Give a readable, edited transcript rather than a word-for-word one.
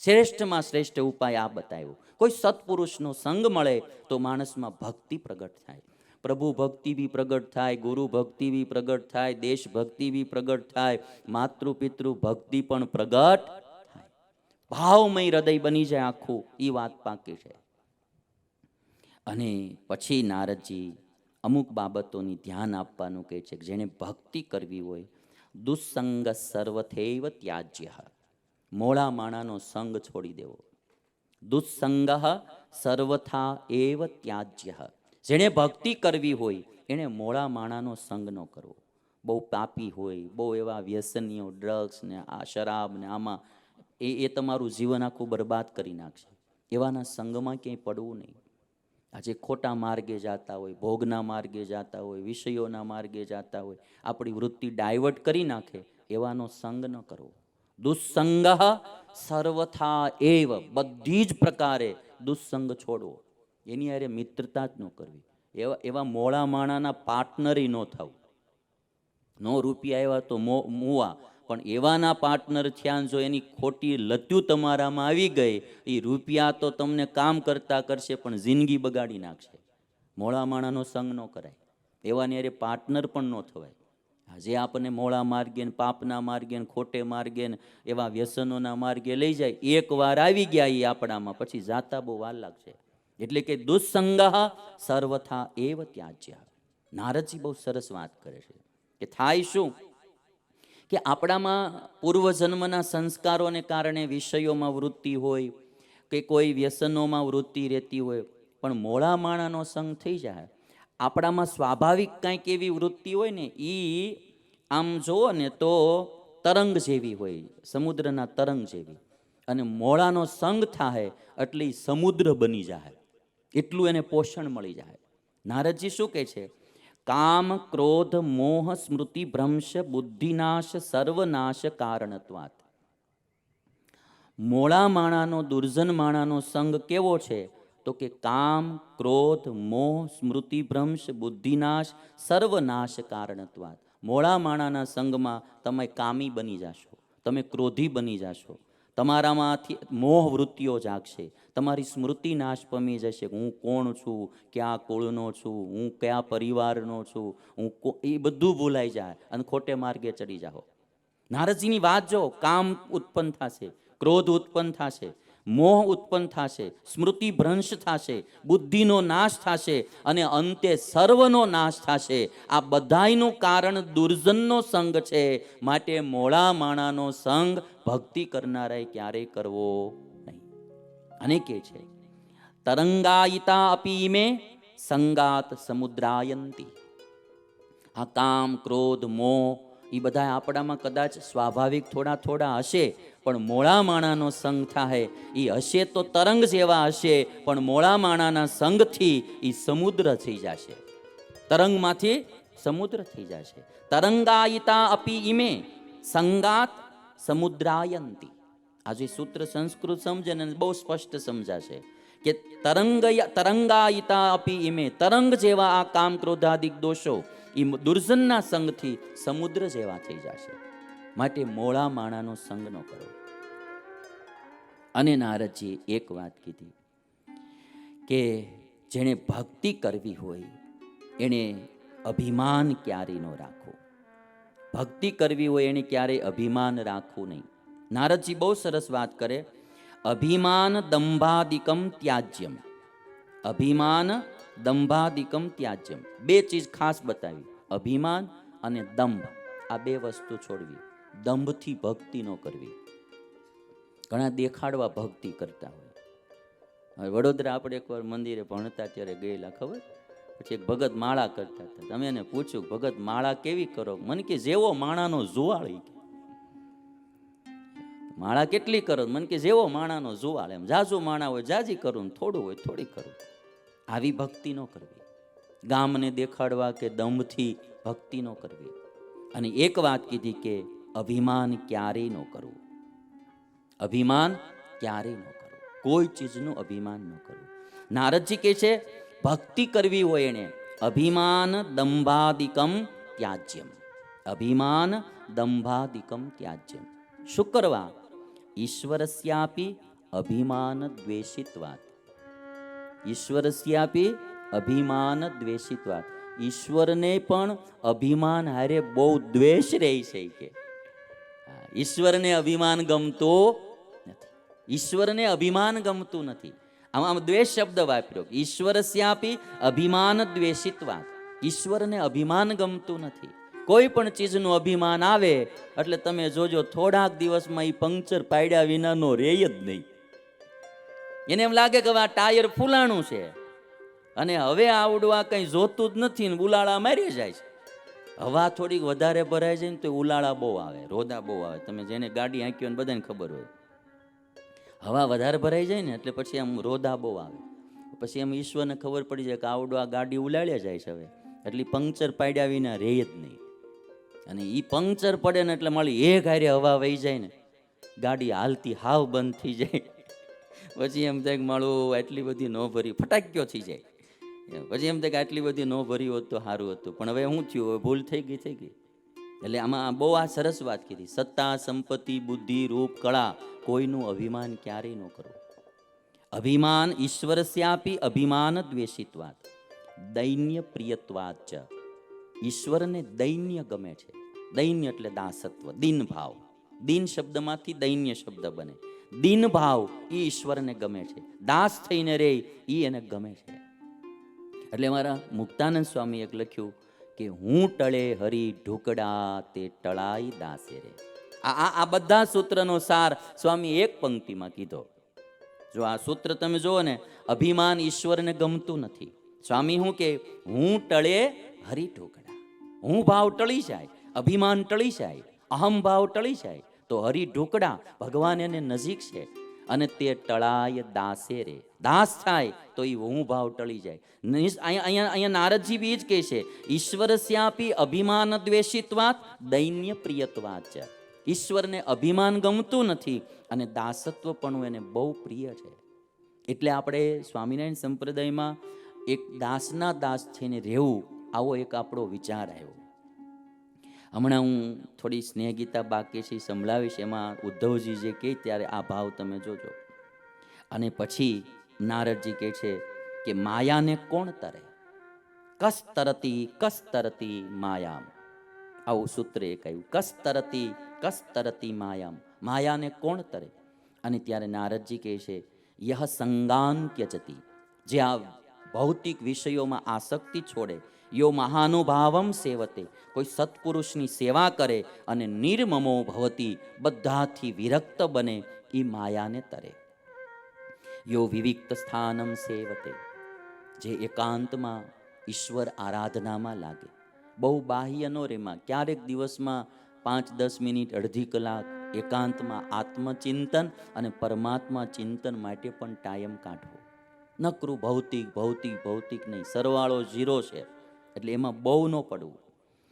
શ્રેષ્ઠમાં શ્રેષ્ઠ ઉપાય આ બતાવ્યો. કોઈ સત્પુરુષનો સંગ મળે તો માણસમાં ભક્તિ પ્રગટ થાય. પ્રભુ ભક્તિ બી પ્રગટ થાય, ગુરુ ભક્તિ બી પ્રગટ થાય, દેશ ભક્તિ બી પ્રગટ થાય, માતૃ પિતૃ ભક્તિ પણ પ્રગટ થાય. ભાવમય હૃદય બની જાય આખું, એ વાત પાકી છે. અને પછી નારદજી અમુક બાબતોની ધ્યાન આપવાનું કહે છે. જેણે ભક્તિ કરવી હોય, દુસ્સંગ સર્વથૈવ ત્યાજ્ય, મોળા માણાનો સંગ છોડી દેવો. દુસ્સંગ સર્વથા એવ ત્યાજ્ય. જેણે ભક્તિ કરવી હોય એણે મોળા માણાનો સંગ ન કરવો. બહુ પાપી હોય, બહુ એવા વ્યસનીઓ, ડ્રગ્સ ને આ શરાબ ને આમાં એ તમારું જીવન આખું બરબાદ કરી નાખશે. એવાના સંગમાં ક્યાંય પડવું નહીં. આજે ખોટા માર્ગે જતા હોય, ભોગના માર્ગે જતા હોય, વિષયોના માર્ગે જતા હોય, આપણી વૃત્તિ ડાયવર્ટ કરી નાખે, એવાનો સંગ ન કરવો. દુસ્સંગ સર્વથા એવ, બધી જ પ્રકારે દુસ્સંગ છોડવો. એની હારે મિત્રતા જ ન કરવી. એવા મોળા માણાના પાર્ટનર ન થવું. નો રૂપિયા આવ્યા તો મુવા, પણ એવાના પાર્ટનર થયા જો એની ખોટી લત્યું તમારામાં આવી ગઈ, એ રૂપિયા તો તમને કામ કરતા કરશે પણ જિંદગી બગાડી નાખશે. મોળા માણાનો સંગ ન કરાય, એવાની અરે પાર્ટનર પણ ન થવાય. જે આપણને મોળા માર્ગે, પાપના માર્ગે, ખોટે માર્ગે, એવા વ્યસનોના માર્ગે લઈ જાય, એક વાર આવી ગયા એ આપણામાં, પછી જાતા બહુ વાર લાગશે. એટલે કે દુસ્સંગ સર્વથા એવ ત્યાજ્ય. નારદજી બહુ સરસ વાત કરે છે કે થાય શું કે આપણામાં પૂર્વજન્મના સંસ્કારોને કારણે વિષયોમાં વૃત્તિ હોય કે કોઈ વ્યસનોમાં વૃત્તિ રહેતી હોય, પણ મોળા માણાનો સંગ થઈ જાય, આપણામાં સ્વાભાવિક કંઈક એવી વૃત્તિ હોય ને, એ આમ જુઓ ને તો તરંગ જેવી હોય, સમુદ્રના તરંગ જેવી. અને મોળાનો સંગ થાય એટલે સમુદ્ર બની જાય, એટલું એને પોષણ મળી જાય. નારદજી શું કહે છે? કામ ક્રોધ મોહ સ્મૃતિ ભ્રંશ બુદ્ધિનાશ સર્વનાશ કારણત્વાત. મોળા માણાનો, દુર્જન માણાનો સંગ કેવો છે? તો કે કામ ક્રોધ મોહ સ્મૃતિ ભ્રંશ બુદ્ધિનાશ સર્વનાશ કારણત્વાત. મોળા માણાના સંગમાં તમે કામી બની જશો, તમે ક્રોધી બની જશો, તમારામાંથી મોહ વૃત્તિઓ જાગશે, તમારી સ્મૃતિ નાશ પામી જશે. હું કોણ છું, ક્યાં કુળનો છું, હું કયા પરિવારનો છું, એ બધું ભૂલાઈ જાય અને ખોટે માર્ગે ચડી જાઓ. નારદજીની વાત જો, કામ ઉત્પન્ન થશે, ક્રોધ ઉત્પન્ન થશે, મોહ ઉત્પન્ન થશે, સ્મૃતિ ભ્રંશ થશે, બુદ્ધિનો નાશ થશે અને અંતે સર્વનો નાશ થશે. આ બધાયનું કારણ દુર્જનનો સંગ છે. માટે મોળા માણાનો સંગ ભક્તિ કરનારાએ ક્યારેય કરવો નહીં. અને કે છે તરંગાયિતા અપી મે સંગાત સમુદ્રાયંતી. આ કામ ક્રોધ મોહ એ બધા આપણામાં કદાચ સ્વાભાવિક થોડા થોડા હશે, પણ મોળા માણાનો સંગ થાય એ હશે તો તરંગ જેવા હશે, પણ મોળા માણાના સંગથી એ સમુદ્ર થઈ જશે, તરંગમાંથી સમુદ્ર થઈ જશે. તરંગાયિતા અપી ઇમે સંગાત સમુદ્રાયંતી. આ જે સૂત્ર સંસ્કૃત સમજે ને બહુ સ્પષ્ટ સમજાશે કે તરંગાયિતા અપી ઇમે, તરંગ જેવા આ કામ ક્રોધાદિક દોષો એ દુર્જનના સંગથી સમુદ્ર જેવા થઈ જશે. માટે મોળા માણાનો સંગ ન કરો. અને નારદજી એક વાત કીધી કે જેણે ભક્તિ કરવી હોય એને અભિમાન ક્યારેય ન રાખો. ભક્તિ કરવી હોય એને ક્યારેય અભિમાન રાખવું નહીં. નારદજી બહુ સરસ વાત કરે, અભિમાન દંભાદિકમ ત્યાજ્યમ. અભિમાન દંભાદિકમ ત્યાજ્યમ. બે ચીજ ખાસ બતાવી, અભિમાન અને દંભ. આ બે વસ્તુ છોડવી. દંભથી ભક્તિ ન કરવી. ઘણા દેખાડવા ભક્તિ કરતા હોય. હવે વડોદરા આપણે એકવાર મંદિરે ભણતા ત્યારે ગયેલા, ખબર? પછી એક ભગત માળા કરતા હતા. તમે એને પૂછ્યું, ભગત માળા કેવી કરો? મને કે જેવો માણાનો જુવાળી. માળા કેટલી કરો? મને કે જેવો માણાનો જુવાળ. એમ જાજુ માણા હોય જાજી કરું, થોડું હોય થોડી કરું. આવી ભક્તિ ન કરવી. ગામને દેખાડવા કે દંભથી ભક્તિ ન કરવી. અને એક વાત કીધી કે અભિમાન ક્યારેય ન કરવું. અભિમાન ક્યારેય ન કરવું. કોઈ ચીજનું અભિમાન ન કરવું. નારદજી કહે છે ભક્તિ કરવી હોય એને અભિમાન દંભાદિકમ ત્યાજ્યમ. અભિમાન દંભાદિકમ ત્યાજ્યમ. શું કરવા? ઈશ્વરસ્યાપી અભિમાન દ્વેષિત્વાત. ઈશ્વરસ્યાપી અભિમાન દ્વેષિત્વાત. ઈશ્વરને પણ અભિમાન હારે બહુ દ્વેષ રહે છે કે ઈશ્વરને અભિમાન ગમતું નથી. ઈશ્વરને અભિમાન ગમતું નથી. આમ દ્વેષ શબ્દ વાપર્યો. ઈશ્વરસ્યાપી અભિમાન દ્વેષિત્વાત. ઈશ્વરને અભિમાન ગમતું નથી. કોઈ પણ ચીજનું અભિમાન આવે એટલે તમે જોજો થોડાક દિવસમાં એ પંક્ચર પાડ્યા વિનાનો રે જ નહીં. એને એમ લાગે કે આ ટાયર ફૂલાણું છે અને હવે આવડવા કંઈ જોતું જ નથી ને ઉલાળા મારી જાય છે. હવા થોડીક વધારે ભરાઈ જાય ને તો ઉલાળા બહુ આવે, રોદા બહુ આવે. તમે જેને ગાડી હાંકી હોય ને બધાને ખબર હોય, હવા વધારે ભરાઈ જાય ને એટલે પછી આમ રોદા બહુ આવે. પછી એમ ઈશ્વરને ખબર પડી જાય કે આવડો આ ગાડી ઉલાળ્યા જાય છે હવે, એટલે પંક્ચર પાડ્યા વિના રહે જ નહીં. અને એ પંક્ચર પડે ને એટલે મળી એક હારે હવા વહી જાય ને ગાડી હાલતી હાવ બંધ થઈ જાય. પછી એમ થાય કે માળું આટલી બધી ન ભરી, ફટાક્યો થઈ જાય. પછી એમ થાય કે આટલી બધી ન ભરી હોત તો સારું હતું, પણ હવે શું થયું, હવે ભૂલ થઈ ગઈ. એટલે આમાં બહુ આ સરસ વાત કીધી. સત્તા, સંપત્તિ, બુદ્ધિ, રૂપ, કળા, કોઈનું અભિમાન ક્યારેય ન કરવું. અભિમાન ઈશ્વરસ્યાપી અભિમાન દ્વેષિત્વાત દૈન્ય પ્રિયત્વાત ચ. ઈશ્વરને દૈન્ય ગમે છે. દૈન્ય એટલે દાસત્વ, દીન ભાવ. દીન શબ્દમાંથી દૈન્ય શબ્દ બને. દીન ભાવ એ ઈશ્વરને ગમે છે. દાસ થઈને રે એ એને ગમે છે. એટલે મારા મુક્તાનંદ સ્વામી એક લખ્યું કે હું ટળે હરી ઢોકડા તે ટળાઈ દાસે રે. આ બધા સૂત્રનો સાર સ્વામી એક પંક્તિમાં કીધો. જો આ સૂત્ર તમે જુઓ ને, અભિમાન ઈશ્વરને ગમતું નથી. સ્વામી શું કે, હું ટળે હરી ઢોકડા. હું ભાવ ટળી જાય, અભિમાન ટળી જાય, અહમ ભાવ ટળી જાય તો હરી ઢોકડા ભગવાન એને નજીક છે. અને તે ટળાય દાસે રે. દાસ થાય તો એ હું ભાવ ટળી જાય. અહીંયા નારદજી બી જ કહે છે, ઈશ્વરસ્યાપી અભિમાન દ્વેષિત્વાત દૈન્ય પ્રિયત્વાત છે. ઈશ્વરને અભિમાન ગમતું નથી અને દાસત્વ પણ એને બહુ પ્રિય છે. એટલે આપણે સ્વામિનારાયણ સંપ્રદાયમાં એક દાસના દાસ થઈને રહેવું, આવો એક આપણો વિચાર આવ્યો. હમણાં હું થોડી સ્નેહ ગીતા બાકી છે સંભળાવીશ. એમાં ઉદ્ધવજી જે કહે ત્યારે આ ભાવ તમે જોજો. અને પછી નારદજી કહે છે કે માયાને કોણ તરે, કસ તરતી માયામ. આવું સૂત્ર એક આવ્યું, કસ તરતી માયામ. માયાને કોણ તરે. અને ત્યારે નારદજી કહે છે યહ સંગાન ત્યજતી. જે આ ભૌતિક વિષયોમાં આસક્તિ છોડે, યો મહાનુભાવમ સેવતે. કોઈ સત્પુરુષની સેવા કરે અને નિર્મમો ભવતી, બધાથી વિરક્ત બને, એ માયાને તરે. યો વિવિક્ત સ્થાનમ સેવતે. જે એકાંતમાં ઈશ્વર આરાધનામાં લાગે, બહુ બાહ્ય નો રેમાં, ક્યારેક દિવસમાં 5-10 મિનિટ, અડધી કલાક એકાંતમાં આત્મચિંતન અને પરમાત્મા ચિંતન માટે પણ ટાઈમ કાઢવો. નકરું ભૌતિક નહીં, સરવાળો 0 છે એટલે એમાં બહુ ન પડવું.